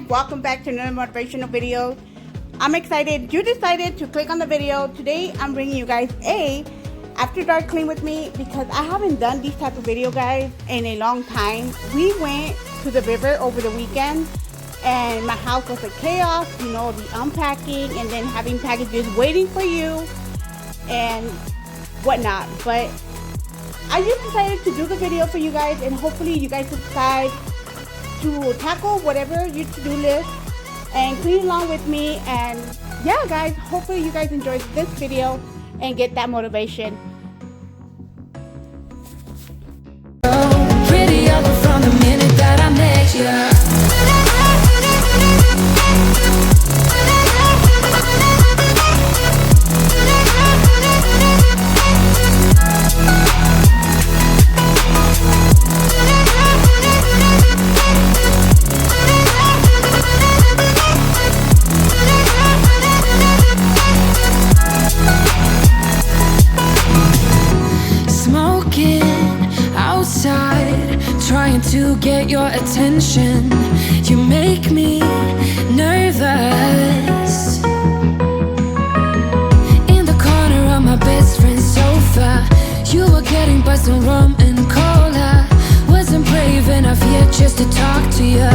welcome back to another motivational video. I'm excited you decided to click on the video. Today I'm bringing you guys a after dark clean with me because I haven't done these type of video, guys, in a long time. We went to the river over the weekend and my house was a chaos, you know, the unpacking and then having packages waiting for you and whatnot. But I just decided to do the video for you guys, and hopefully you guys decide to tackle whatever your to-do list and clean along with me. And yeah, guys, hopefully you guys enjoyed this video and get that motivation. Pretty up from the minute that I met you. Trying to get your attention, you make me nervous. In the corner of my best friend's sofa, you were getting by some rum and cola. Wasn't brave enough yet just to talk to you.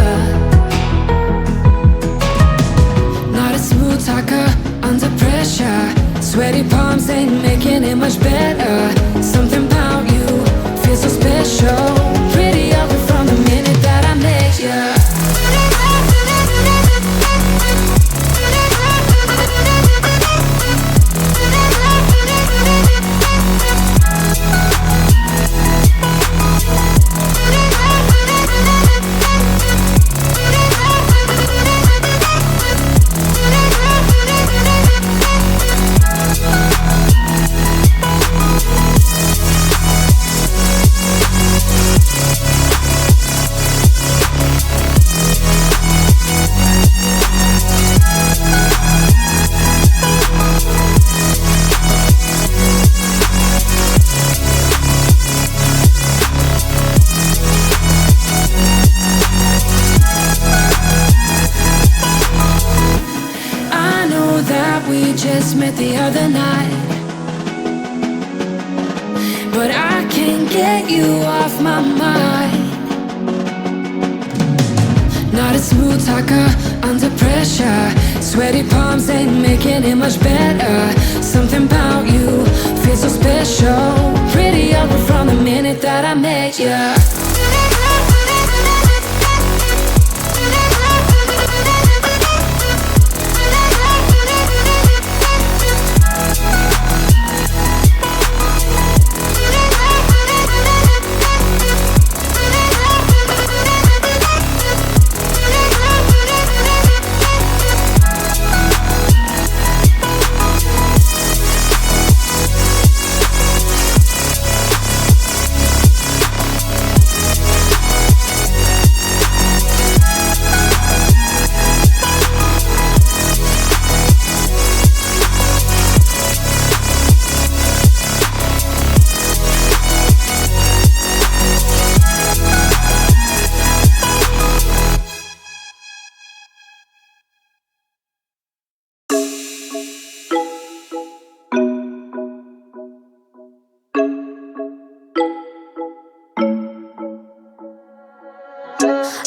Not a smooth talker under pressure. Sweaty palms ain't making it much better. Something about you feels so special. Pretty up from the minute that I met you. Just met the other night, but I can't get you off my mind. Not a smooth talker under pressure. Sweaty palms ain't making it much better. Something about you feels so special. Pretty up from the minute that I met you.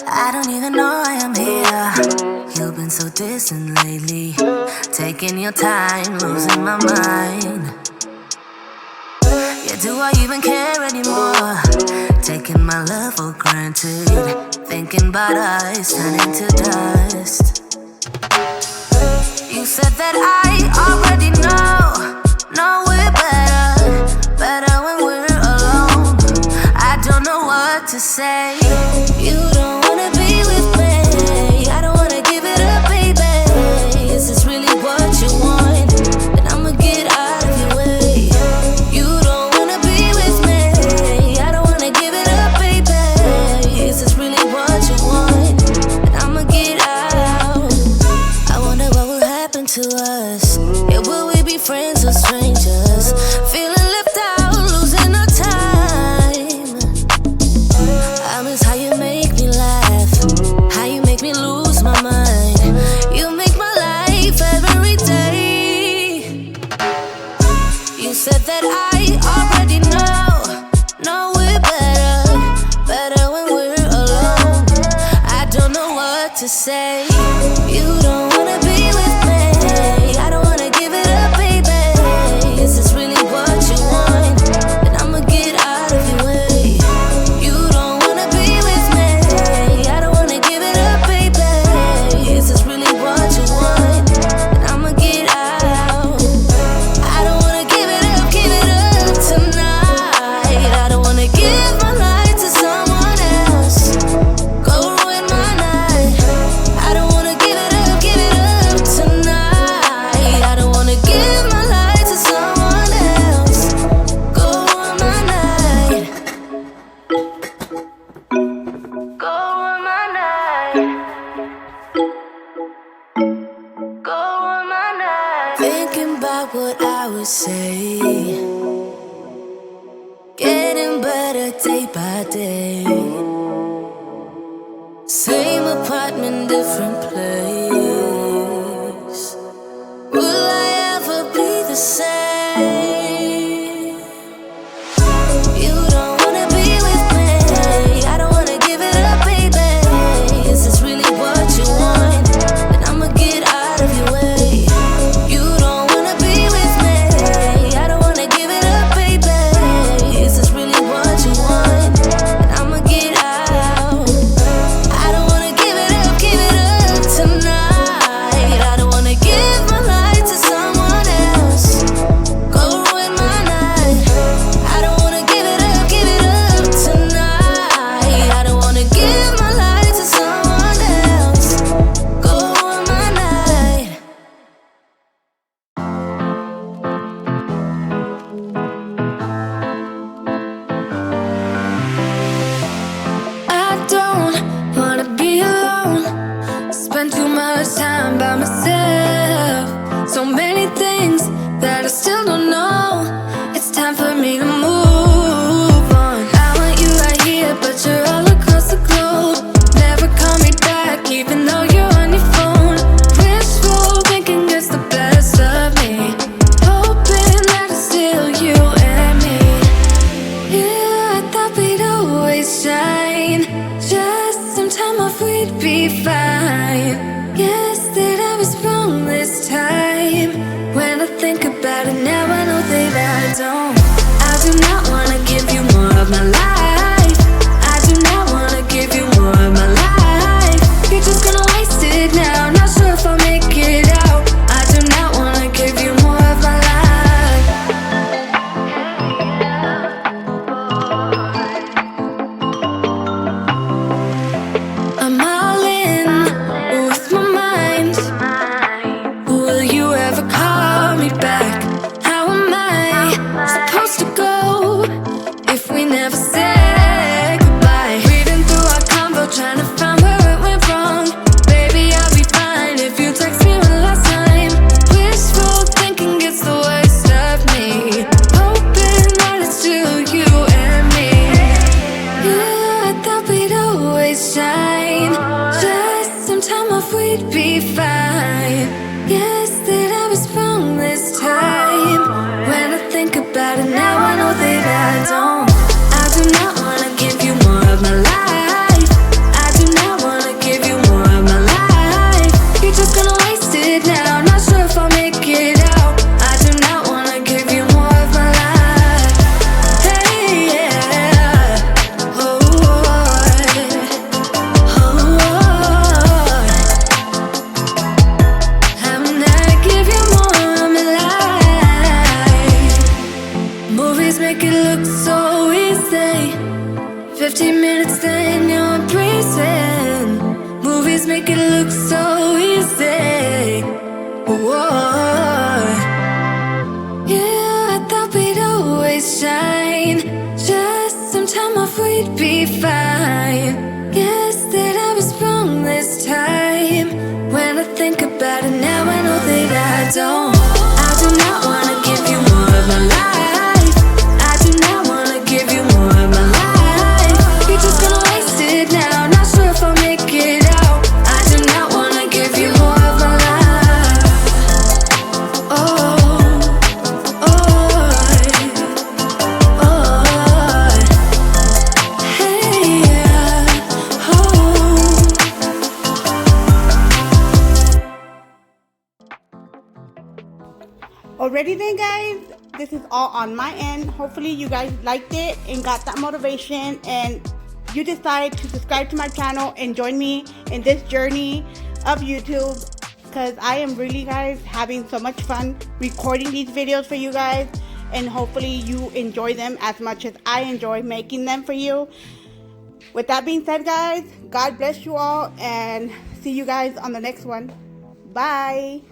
I don't even know why I'm here. You've been so distant lately, taking your time, losing my mind. Yeah, do I even care anymore? Taking my love for granted, thinking about us turning to dust. You said that I already know we're better when we're alone. I don't know what to say. You don't wanna be with me, I don't wanna give it up, baby. Is this really what you want? Then I'ma get out of your way. You don't wanna be with me, I don't wanna give it up, baby. Is this really what you want? Then I'ma get out. I wonder what will happen to us. Yeah, will we be friends or strangers? Feeling left out, losing our time. I miss how you make me laugh, how you make me lose my mind. to say. You don't wanna be with me, I don't wanna give it up, baby. Is this really what you want? Then I'ma get out of your way. You don't wanna be with me, I don't wanna give it up, baby. Is this really what you want? Then I'ma get out. I don't wanna give it up tonight. I don't wanna give my life to someone else. Go ruin my night. I don't wanna give it up tonight. I don't wanna give my life to someone else. Go ruin my night. Go ruin my night. Go ruin my night. Thinking about what I would say. Getting better day by day. Same apartment, different place. Will I ever be the same? You don't wanna be with me, I don't wanna give it up, baby. Is this really what you want? Then I'ma get out of your way. You don't wanna be with me, I don't wanna give it up, baby. Is this really what you want? Then I'ma get out. I don't wanna give it up tonight. I don't wanna give my life to someone else. Go ruin my night. I don't wanna give it up tonight. I don't wanna give my life to someone else. Go ruin my night. I don't wanna be alone. Spend too much time by myself. So many things that I still don't know. It's time for me to move on. I want you right here, but you're all across the globe. Never call me back, even though you're on your phone. Wishful thinking gets the best of me. Hoping that it's still you and me. Yeah, I thought we'd always shine. Just some time off, we'd be fine. Guess that I was wrong this time. When I think about it now, I know that I don't. I do not wanna give you more of my life. I do not wanna give you more of my life. You're just gonna waste it now, not sure if I'll make it out. I do not wanna give you more of my life. I'm all in with my mind. Will you ever call me back? How am I supposed to go if we never say goodbye? Reading through our convo, trying to find where it went wrong. Baby, I'll be fine if you text me one last time. Wishful thinking gets the worst of me. Hoping that it's still you and me. Yeah, I thought we'd always shine. Just some time off, we'd be fine. Guess that I was wrong this time. When I think about it now, I know that I don't. I do not wanna give you more of my life. I do not wanna give you more of my life. You're just gonna waste it now, not sure if I'll make it out. I do not wanna give you more of my life. Hey, yeah. Oh, I'm not give you more of my life. Movies make it look so easy. 15 minutes then you're breezing. Movies make it look so easy. Whoa. Yeah, I thought we'd always shine. Just some time off, we'd be fine. Guess that I was wrong this time. When I think about it now, I know that I don't. I do not wanna give you more of my life. I do not wanna give you more of my life. You're just gonna waste it now, not sure if I'll make it out. I do not wanna give you more of my life. Oh, oh, oh. Hey, yeah. Oh. Alrighty then, guys, this is all on my end. Hopefully you guys liked it and got that motivation, and you decide to subscribe to my channel and join me in this journey of YouTube, because I am really, guys, having so much fun recording these videos for you guys, and hopefully you enjoy them as much as I enjoy making them for you. With that being said, guys, God bless you all, and see you guys on the next one. Bye.